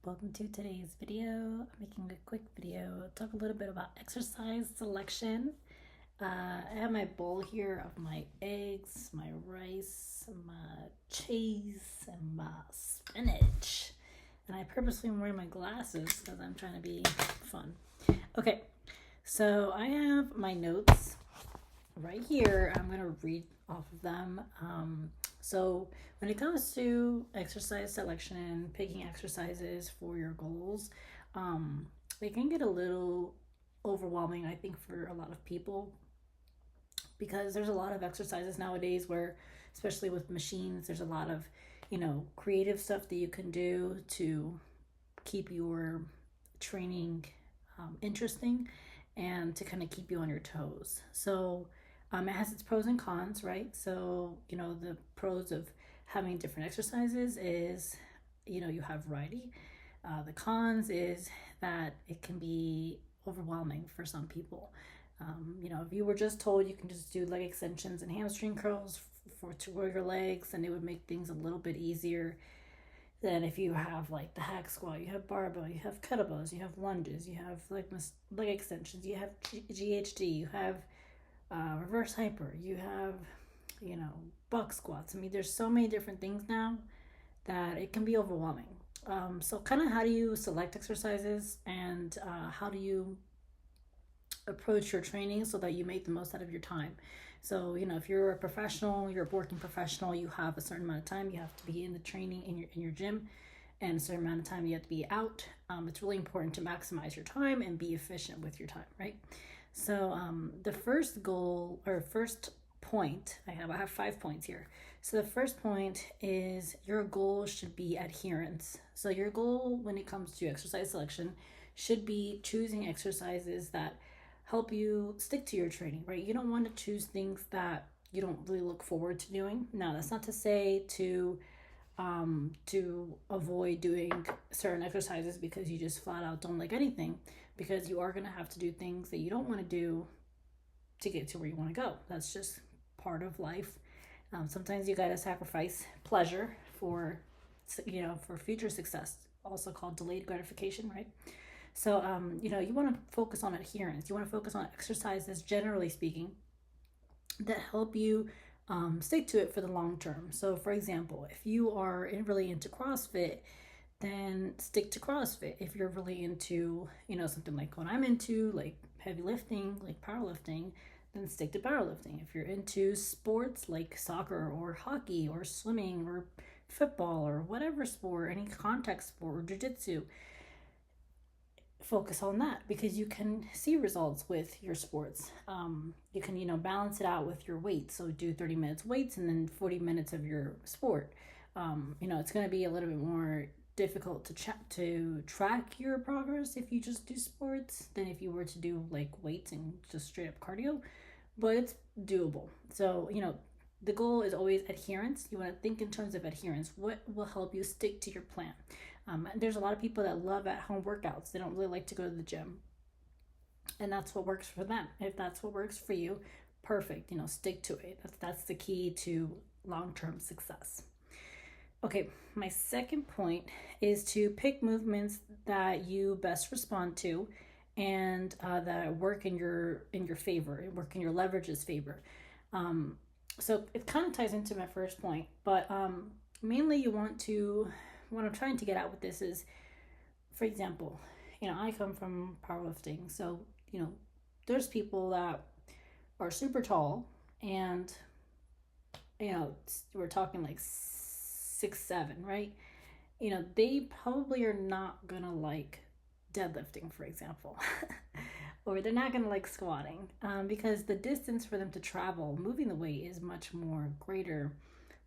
Welcome to today's video. I'm making a quick video, talk a little bit about exercise selection. I have my bowl here of my eggs, my rice, my cheese, and my spinach. And I purposely am wearing my glasses because I'm trying to be fun. Okay, so I have my notes right here. I'm going to read off of them. So when it comes to exercise selection, picking exercises for your goals, it can get a little overwhelming, I think, for a lot of people because there's a lot of exercises nowadays where, especially with machines, there's a lot of, creative stuff that you can do to keep your training interesting and to kind of keep you on your toes. So it has its pros and cons, right? So, the pros of having different exercises is, you have variety. The cons is that it can be overwhelming for some people. If you were just told you can just do leg extensions and hamstring curls to grow your legs, and it would make things a little bit easier than if you have like the hack squat, you have barbell, you have kettlebells, you have lunges, you have like leg extensions, you have GHD, you have reverse hyper, you have, buck squats. I mean, there's so many different things now that it can be overwhelming. So kind of how do you select exercises and how do you approach your training so that you make the most out of your time? So, if you're a professional, you're a working professional, you have a certain amount of time you have to be in the training in your gym, and a certain amount of time you have to be out. It's really important to maximize your time and be efficient with your time, right? So the first goal or first point I have 5 points here. So the first point is your goal should be adherence. So your goal when it comes to exercise selection should be choosing exercises that help you stick to your training, right? You don't want to choose things that you don't really look forward to doing. Now, that's not to say to avoid doing certain exercises because you just flat out don't like anything, because you are going to have to do things that you don't want to do to get to where you want to go. That's just part of life. Sometimes you got to sacrifice pleasure for future success, also called delayed gratification, right? So, you want to focus on adherence. You want to focus on exercises, generally speaking, that help you stick to it for the long term. So, for example, if you are really into CrossFit, then stick to CrossFit. If you're really into, something like what I'm into, like heavy lifting, like powerlifting, then stick to powerlifting. If you're into sports like soccer or hockey or swimming or football or whatever sport, any contact sport or jiu-jitsu, focus on that because you can see results with your sports. You can, balance it out with your weights. So do 30 minutes weights and then 40 minutes of your sport. It's going to be a little bit more difficult to track your progress if you just do sports than if you were to do like weights and just straight up cardio, but it's doable. So, the goal is always adherence. You want to think in terms of adherence. What will help you stick to your plan? There's a lot of people that love at-home workouts. They don't really like to go to the gym, and that's what works for them. If that's what works for you, perfect. Stick to it. That's the key to long-term success. Okay, my second point is to pick movements that you best respond to, and that work in your favor, work in your leverage's favor. So it kind of ties into my first point, but mainly you want to. What I'm trying to get at with this is, for example, I come from powerlifting, so there's people that are super tall, and we're talking like 6'7", right? They probably are not gonna like deadlifting, for example, or they're not gonna like squatting, because the distance for them to travel, moving the weight, is much more greater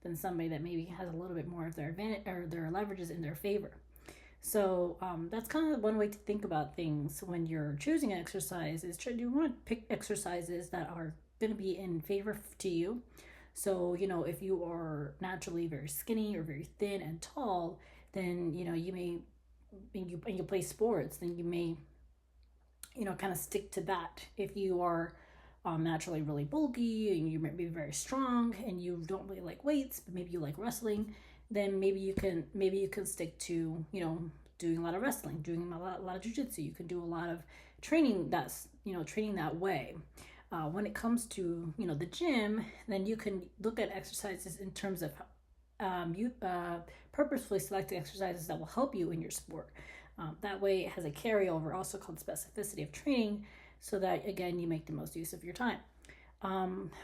than somebody that maybe has a little bit more of their advantage or their leverages in their favor. So that's kind of one way to think about things when you're choosing an exercise. Is you want to pick exercises that are going to be in favor to you. So if you are naturally very skinny or very thin and tall, then you may, and you play sports, then you may kind of stick to that. If you are naturally really bulky and you might be very strong and you don't really like weights, but maybe you like wrestling, then maybe you can stick to doing a lot of wrestling, doing a lot of jujitsu. You can do a lot of training training that way. When it comes to, the gym, then you can look at exercises in terms of you purposefully selecting exercises that will help you in your sport. That way it has a carryover, also called specificity of training, so that, again, you make the most use of your time.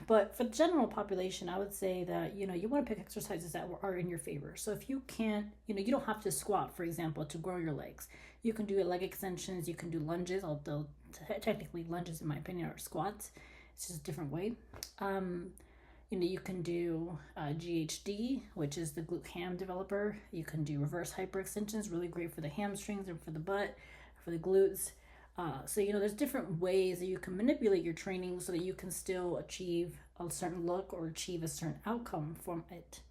But for the general population, I would say that, you want to pick exercises that are in your favor. So if you can't, you don't have to squat, for example, to grow your legs. You can do leg extensions, you can do lunges, although technically lunges, in my opinion, are squats. It's just a different way. You can do GHD, which is the glute ham developer. You can do reverse hyperextensions, really great for the hamstrings and for the butt, for the glutes. So, there's different ways that you can manipulate your training so that you can still achieve a certain look or achieve a certain outcome from it.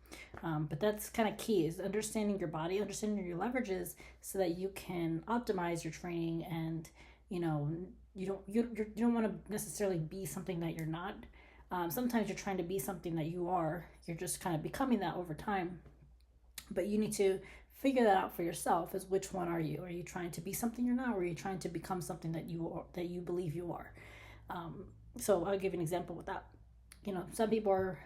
But that's kind of key, is understanding your body, understanding your leverages, so that you can optimize your training, and, you don't want to necessarily be something that you're not. Sometimes you're trying to be something that you are. You're just kind of becoming that over time. But you need to figure that out for yourself, is which one are you? Are you trying to be something you're not, or are you trying to become something that you believe you are? So I'll give you an example with that. Some people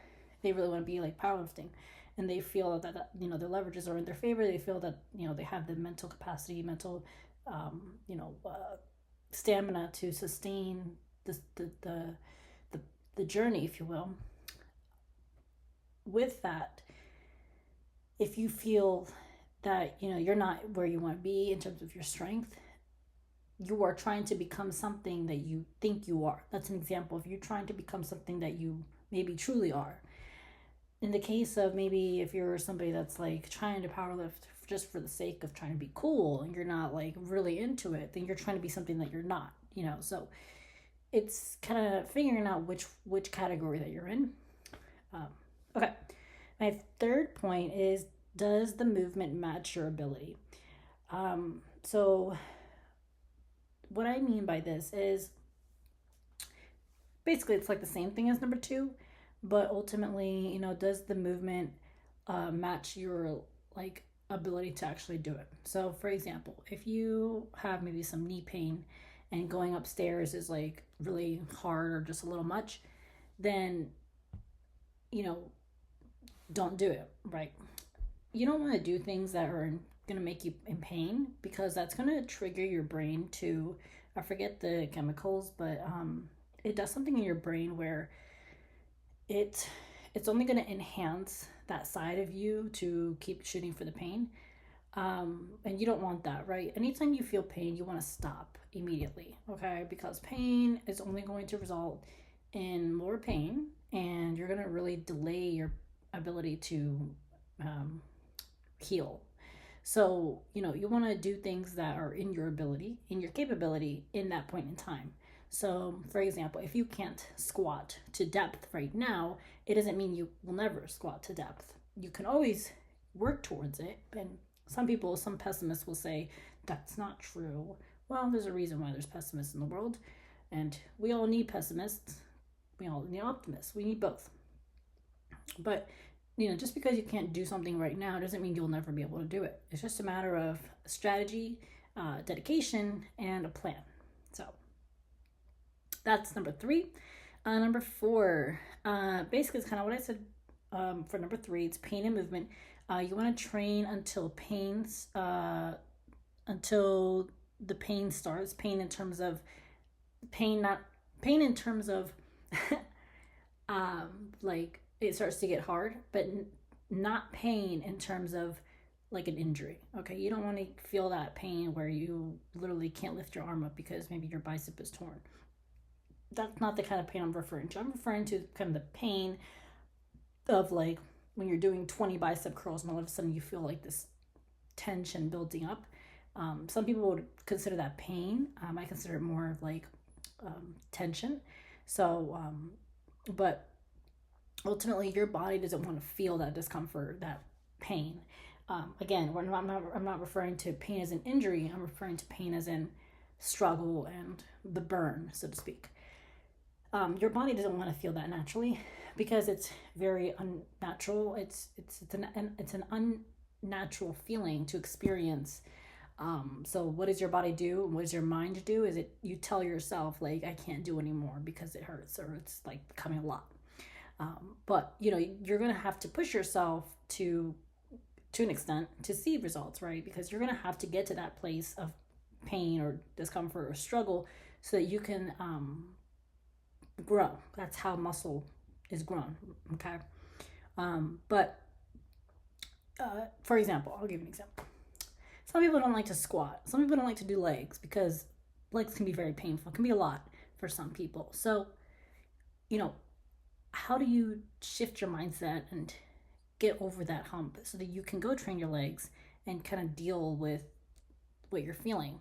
they really want to be like powerlifting, and they feel that their leverages are in their favor. They feel that, they have the mental capacity, stamina to sustain the journey, if you will. With that, if you feel that you're not where you want to be in terms of your strength, you are trying to become something that you think you are. That's an example of you trying to become something that you maybe truly are. In the case of, maybe if you're somebody that's like trying to powerlift just for the sake of trying to be cool, and you're not like really into it, then you're trying to be something that you're not. So it's kind of figuring out which category that you're in. Okay, my third point is, does the movement match your ability? So what I mean by this is, basically it's like the same thing as number 2, but ultimately, does the movement match your ability to actually do it? So for example, if you have maybe some knee pain and going upstairs is like really hard or just a little much, then don't do it, right? You don't want to do things that are going to make you in pain, because that's going to trigger your brain to, I forget the chemicals, but it does something in your brain where it's only going to enhance that side of you to keep shooting for the pain. And you don't want that, right? Anytime you feel pain, you want to stop immediately, okay? Because pain is only going to result in more pain, and you're going to really delay your ability to heal. So, you want to do things that are in your ability, in your capability in that point in time. So, for example, if you can't squat to depth right now, it doesn't mean you will never squat to depth. You can always work towards it. And some pessimists will say that's not true. Well, there's a reason why there's pessimists in the world, and we all need pessimists. We all need optimists. We need both. But just because you can't do something right now doesn't mean you'll never be able to do it. It's just a matter of strategy, dedication, and a plan. So that's number 3. Number 4, basically it's kind of what I said for number 3. It's pain and movement. You want to train until until the pain starts. Pain in terms of like it starts to get hard, but not pain in terms of like an injury. Okay, you don't want to feel that pain where you literally can't lift your arm up because maybe your bicep is torn. That's not the kind of pain I'm referring to. I'm referring to kind of the pain of like when you're doing 20 bicep curls and all of a sudden you feel like this tension building up. Some people would consider that pain. I consider it more of like tension. So, but ultimately your body doesn't want to feel that discomfort, that pain. Again, I'm not referring to pain as an injury. I'm referring to pain as in struggle and the burn, so to speak. Your body doesn't want to feel that naturally because it's very unnatural. It's an unnatural feeling to experience So what does your body do? What does your mind do? Is it you tell yourself like, I can't do anymore because it hurts or it's like becoming a lot. But you know, you're gonna have to push yourself to an extent to see results, right? Because you're gonna have to get to that place of pain or discomfort or struggle so that you can grow. That's how muscle is grown. Okay. But for example, I'll give you an example. Some people don't like to squat. Some people don't like to do legs because legs can be very painful. It can be a lot for some people. So, you know, how do you shift your mindset and get over that hump so that you can go train your legs and kind of deal with what you're feeling?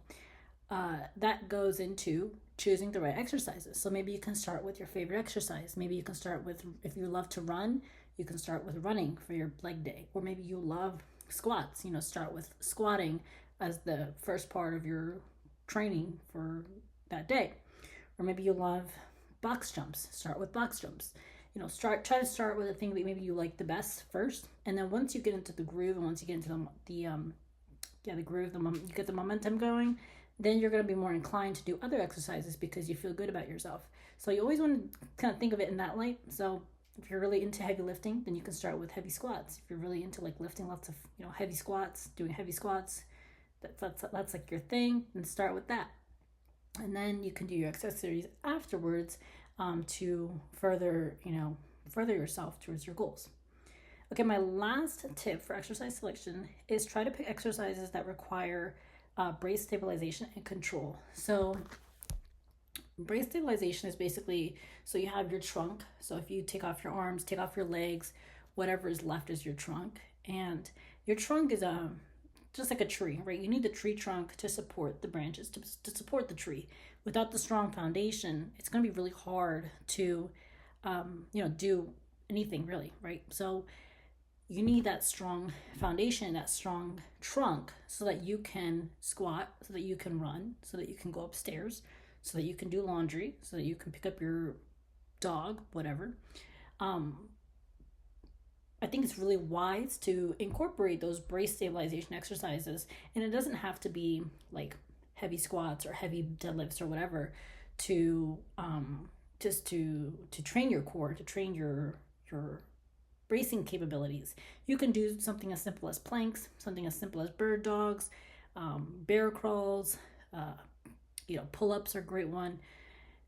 That goes into choosing the right exercises. So maybe you can start with your favorite exercise. Maybe you can start with, if you love to run, you can start with running for your leg day. Or maybe you love squats, you know, start with squatting as the first part of your training for that day. Or maybe you love box jumps, start with box jumps. You know, try to start with a thing that maybe you like the best first, and then once you get into the groove and once you get into the groove, you get the momentum going, then you're going to be more inclined to do other exercises because you feel good about yourself. So you always want to kind of think of it in that light. So if you're really into heavy lifting, then you can start with heavy squats. If you're really into like lifting lots of, you know, heavy squats, doing heavy squats, that's like your thing, then start with that. And then you can do your accessories afterwards to further yourself towards your goals. Okay, my last tip for exercise selection is try to pick exercises that require brace stabilization and control. So brace stabilization is basically, so you have your trunk. So if you take off your arms, take off your legs, whatever is left is your trunk. And your trunk is just like a tree, right? You need the tree trunk to support the branches, to support the tree. Without the strong foundation, it's going to be really hard to, do anything really, right? So you need that strong foundation, that strong trunk, so that you can squat, so that you can run, so that you can go upstairs, so that you can do laundry, so that you can pick up your dog, whatever. I think it's really wise to incorporate those brace stabilization exercises, and it doesn't have to be like heavy squats or heavy deadlifts or whatever to just to train your core, to train your bracing capabilities. You can do something as simple as planks, something as simple as bird dogs, bear crawls, pull-ups are a great one.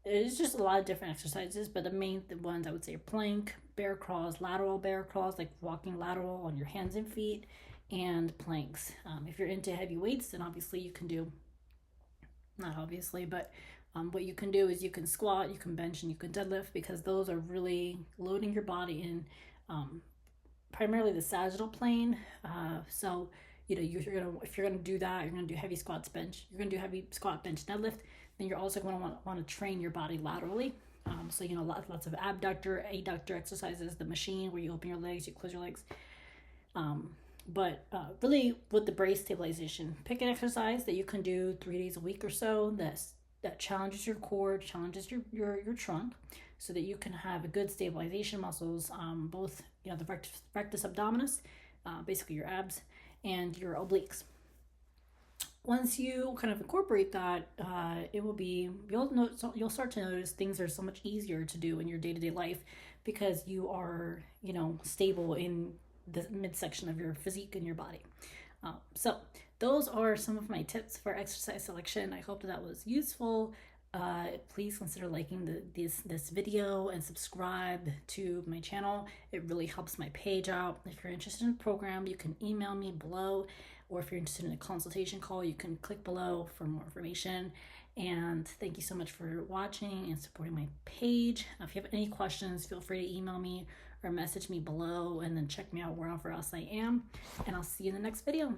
It's just a lot of different exercises, but the main ones I would say are plank, bear crawls, lateral bear crawls, like walking lateral on your hands and feet, and planks. If you're into heavy weights, then obviously you can do, not obviously, but what you can do is you can squat, you can bench, and you can deadlift, because those are really loading your body in primarily the sagittal plane. So if you're gonna do that, you're gonna do heavy squats, bench. You're gonna do heavy squat, bench, deadlift. Then you're also going to want to train your body laterally. So lots of abductor, adductor exercises, the machine where you open your legs, you close your legs. But really, with the brace stabilization, pick an exercise that you can do 3 days a week or so that challenges your core, challenges your trunk, so that you can have a good stabilization muscles, both the rectus abdominis, basically your abs, and your obliques. Once you kind of incorporate that, you'll start to notice things are so much easier to do in your day-to-day life, because you are stable in the midsection of your physique and your body. So those are some of my tips for exercise selection. I hope that was useful. Please consider liking this video and subscribe to my channel. It really helps my page out. If you're interested in the program, you can email me below, or if you're interested in a consultation call, you can click below for more information. And thank you so much for watching and supporting my page. If you have any questions, feel free to email me or message me below, and then check me out wherever else I am. And I'll see you in the next video.